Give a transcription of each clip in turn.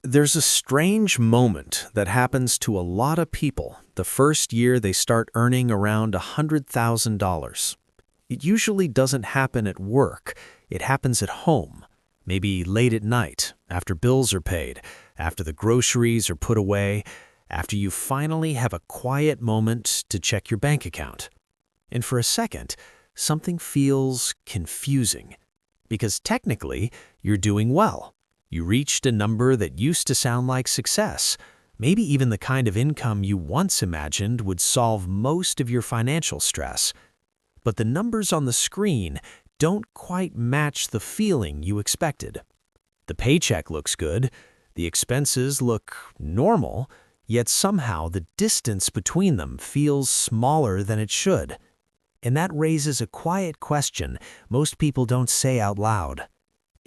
There's a strange moment that happens to a lot of people the first year they start earning around $100,000. It usually doesn't happen at work. It happens at home, maybe late at night, after bills are paid, after the groceries are put away, after you finally have a quiet moment to check your bank account. And for a second, something feels confusing. Because technically, you're doing well. You reached a number that used to sound like success, maybe even the kind of income you once imagined would solve most of your financial stress. But the numbers on the screen don't quite match the feeling you expected. The paycheck looks good, the expenses look normal, yet somehow the distance between them feels smaller than it should. And that raises a quiet question most people don't say out loud.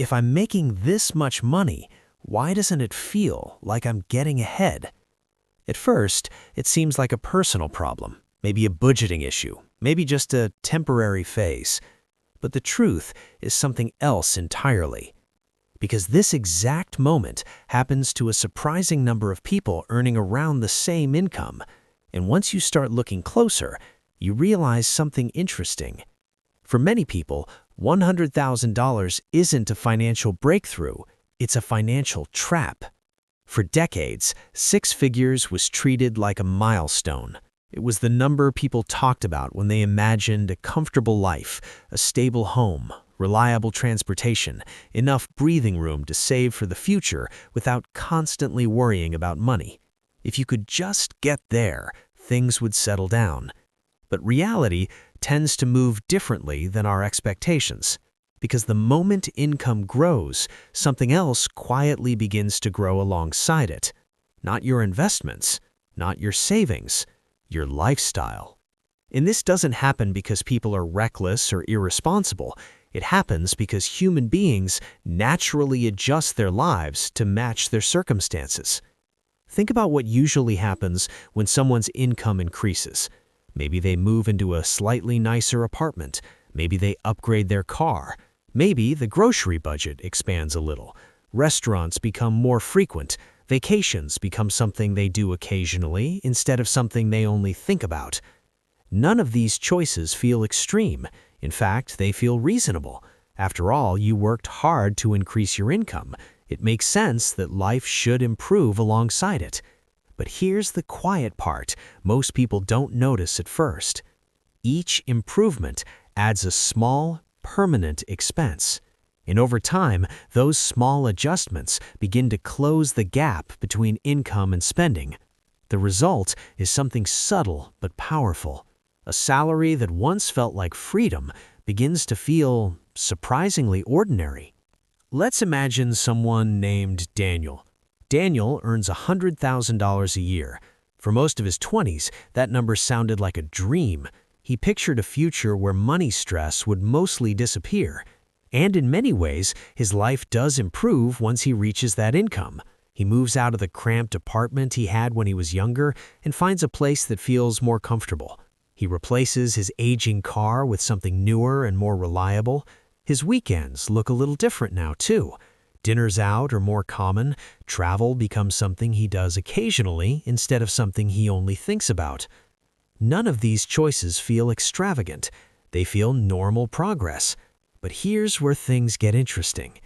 If I'm making this much money, why doesn't it feel like I'm getting ahead? At first, it seems like a personal problem, maybe a budgeting issue, maybe just a temporary phase. But the truth is something else entirely. Because this exact moment happens to a surprising number of people earning around the same income. And once you start looking closer, you realize something interesting. For many people, $100,000 isn't a financial breakthrough, it's a financial trap. For decades, six figures was treated like a milestone. It was the number people talked about when they imagined a comfortable life, a stable home, reliable transportation, enough breathing room to save for the future without constantly worrying about money. If you could just get there, things would settle down. But reality tends to move differently than our expectations. Because the moment income grows, something else quietly begins to grow alongside it. Not your investments, not your savings, your lifestyle. And this doesn't happen because people are reckless or irresponsible. It happens because human beings naturally adjust their lives to match their circumstances. Think about what usually happens when someone's income increases. Maybe they move into a slightly nicer apartment. Maybe they upgrade their car. Maybe the grocery budget expands a little. Restaurants become more frequent. Vacations become something they do occasionally instead of something they only think about. None of these choices feel extreme. In fact, they feel reasonable. After all, you worked hard to increase your income. It makes sense that life should improve alongside it. But here's the quiet part most people don't notice at first. Each improvement adds a small, permanent expense. And over time, those small adjustments begin to close the gap between income and spending. The result is something subtle but powerful. A salary that once felt like freedom begins to feel surprisingly ordinary. Let's imagine someone named Daniel. Daniel earns $100,000 a year. For most of his 20s, that number sounded like a dream. He pictured a future where money stress would mostly disappear. And in many ways, his life does improve once he reaches that income. He moves out of the cramped apartment he had when he was younger and finds a place that feels more comfortable. He replaces his aging car with something newer and more reliable. His weekends look a little different now, too. Dinners out are more common. Travel becomes something he does occasionally instead of something he only thinks about. None of these choices feel extravagant. They feel normal progress. But here's where things get interesting.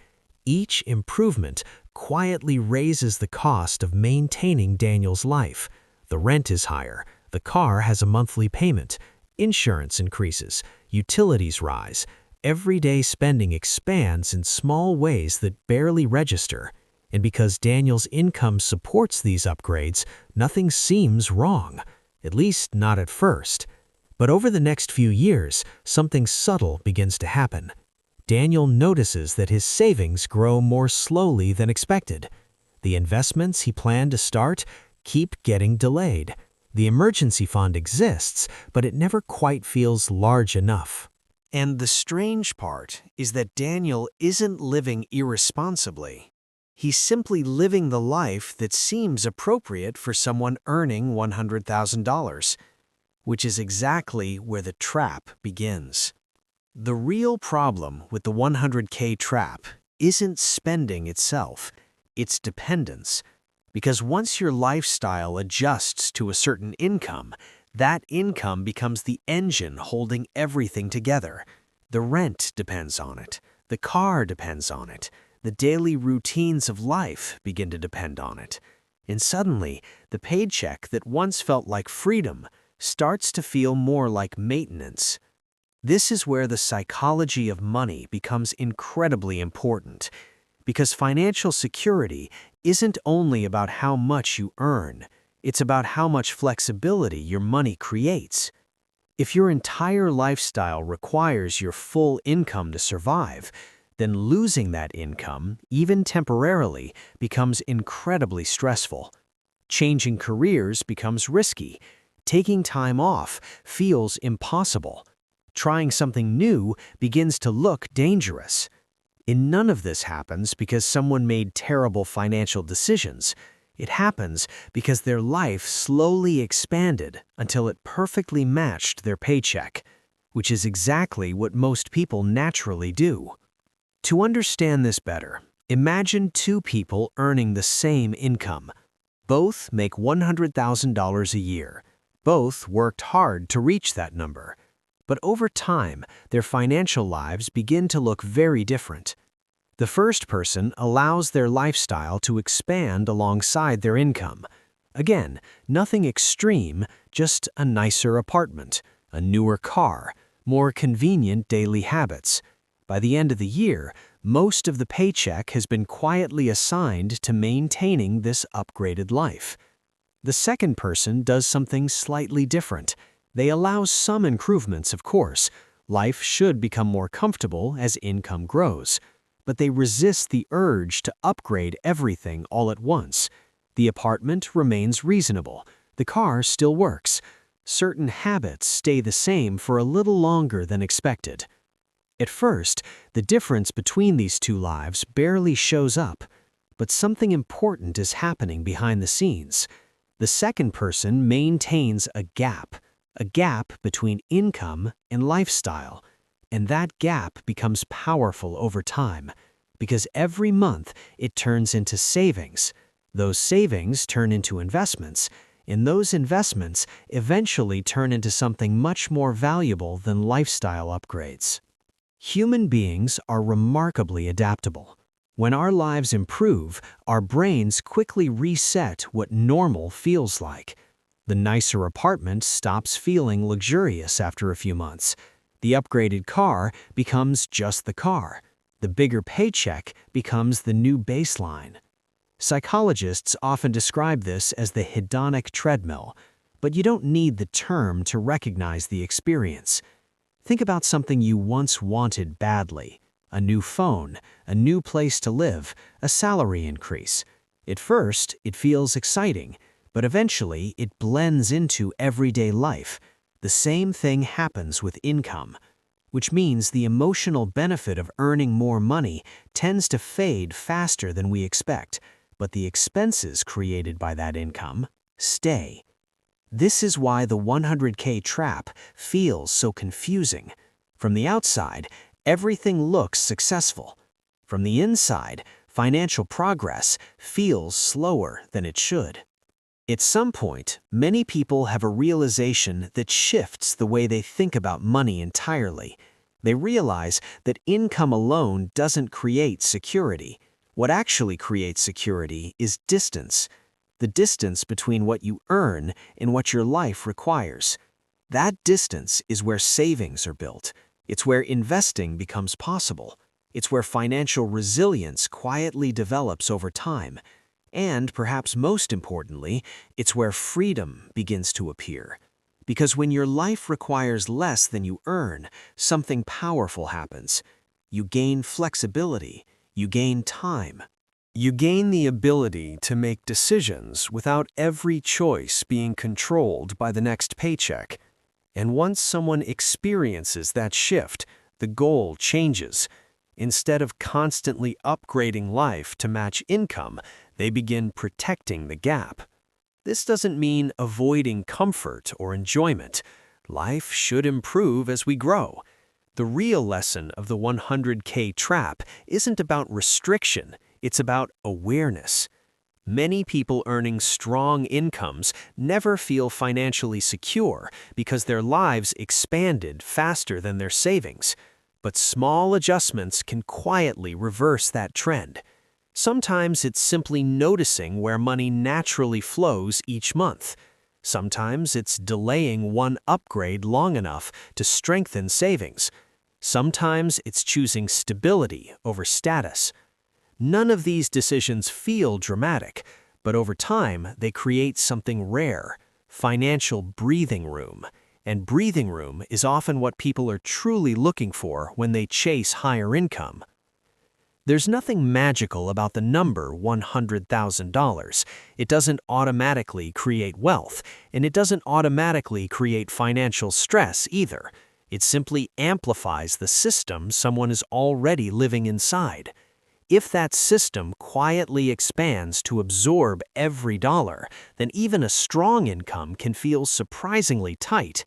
Each improvement quietly raises the cost of maintaining Daniel's life. The rent is higher. The car has a monthly payment. Insurance increases. Utilities rise. Everyday spending expands in small ways that barely register. And because Daniel's income supports these upgrades, nothing seems wrong, at least not at first. But over the next few years, something subtle begins to happen. Daniel notices that his savings grow more slowly than expected. The investments he planned to start keep getting delayed. The emergency fund exists, but it never quite feels large enough. And the strange part is that Daniel isn't living irresponsibly. He's simply living the life that seems appropriate for someone earning $100,000, which is exactly where the trap begins. The real problem with the 100K trap isn't spending itself. It's dependence. Because once your lifestyle adjusts to a certain income, that income becomes the engine holding everything together. The rent depends on it. The car depends on it. The daily routines of life begin to depend on it. And suddenly, the paycheck that once felt like freedom starts to feel more like maintenance. This is where the psychology of money becomes incredibly important, because financial security isn't only about how much you earn, it's about how much flexibility your money creates. If your entire lifestyle requires your full income to survive, then losing that income, even temporarily, becomes incredibly stressful. Changing careers becomes risky. Taking time off feels impossible. Trying something new begins to look dangerous. And none of this happens because someone made terrible financial decisions. It happens because their life slowly expanded until it perfectly matched their paycheck, which is exactly what most people naturally do. To understand this better, imagine two people earning the same income. Both make $100,000 a year. Both worked hard to reach that number. But over time, their financial lives begin to look very different. The first person allows their lifestyle to expand alongside their income. Again, nothing extreme, just a nicer apartment, a newer car, more convenient daily habits. By the end of the year, most of the paycheck has been quietly assigned to maintaining this upgraded life. The second person does something slightly different. They allow some improvements, of course. Life should become more comfortable as income grows. But they resist the urge to upgrade everything all at once. The apartment remains reasonable. The car still works. Certain habits stay the same for a little longer than expected. At first, the difference between these two lives barely shows up, but something important is happening behind the scenes. The second person maintains a gap between income and lifestyle, and that gap becomes powerful over time, because every month it turns into savings. Those savings turn into investments, and those investments eventually turn into something much more valuable than lifestyle upgrades. Human beings are remarkably adaptable. When our lives improve, our brains quickly reset what normal feels like. The nicer apartment stops feeling luxurious after a few months. The upgraded car becomes just the car. The bigger paycheck becomes the new baseline. Psychologists often describe this as the hedonic treadmill, but you don't need the term to recognize the experience. Think about something you once wanted badly: a new phone, a new place to live, a salary increase. At first, it feels exciting, but eventually it blends into everyday life. The same thing happens with income, which means the emotional benefit of earning more money tends to fade faster than we expect, but the expenses created by that income stay. This is why the 100K trap feels so confusing. From the outside, everything looks successful. From the inside, financial progress feels slower than it should. At some point, many people have a realization that shifts the way they think about money entirely. They realize that income alone doesn't create security. What actually creates security is distance. The distance between what you earn and what your life requires. That distance is where savings are built. It's where investing becomes possible. It's where financial resilience quietly develops over time. And perhaps most importantly, it's where freedom begins to appear. Because when your life requires less than you earn, something powerful happens. You gain flexibility. You gain time. You gain the ability to make decisions without every choice being controlled by the next paycheck. And once someone experiences that shift, the goal changes. Instead of constantly upgrading life to match income, they begin protecting the gap. This doesn't mean avoiding comfort or enjoyment. Life should improve as we grow. The real lesson of the 100K trap isn't about restriction. It's about awareness. Many people earning strong incomes never feel financially secure because their lives expanded faster than their savings. But small adjustments can quietly reverse that trend. Sometimes it's simply noticing where money naturally flows each month. Sometimes it's delaying one upgrade long enough to strengthen savings. Sometimes it's choosing stability over status. None of these decisions feel dramatic, but over time they create something rare: financial breathing room. And breathing room is often what people are truly looking for when they chase higher income. There's nothing magical about the number $100,000. It doesn't automatically create wealth, and it doesn't automatically create financial stress either. It simply amplifies the system someone is already living inside. If that system quietly expands to absorb every dollar, then even a strong income can feel surprisingly tight.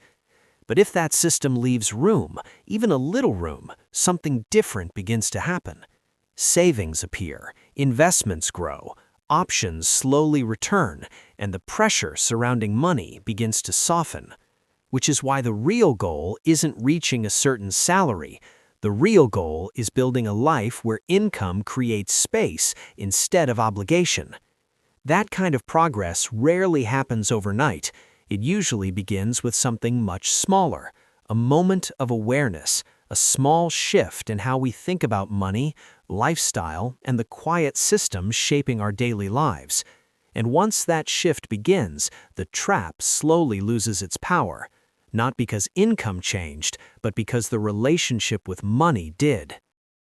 But if that system leaves room, even a little room, something different begins to happen. Savings appear, investments grow, options slowly return, and the pressure surrounding money begins to soften. Which is why the real goal isn't reaching a certain salary. The real goal is building a life where income creates space instead of obligation. That kind of progress rarely happens overnight. It usually begins with something much smaller: a moment of awareness, a small shift in how we think about money, lifestyle, and the quiet systems shaping our daily lives. And once that shift begins, the trap slowly loses its power. Not because income changed, but because the relationship with money did.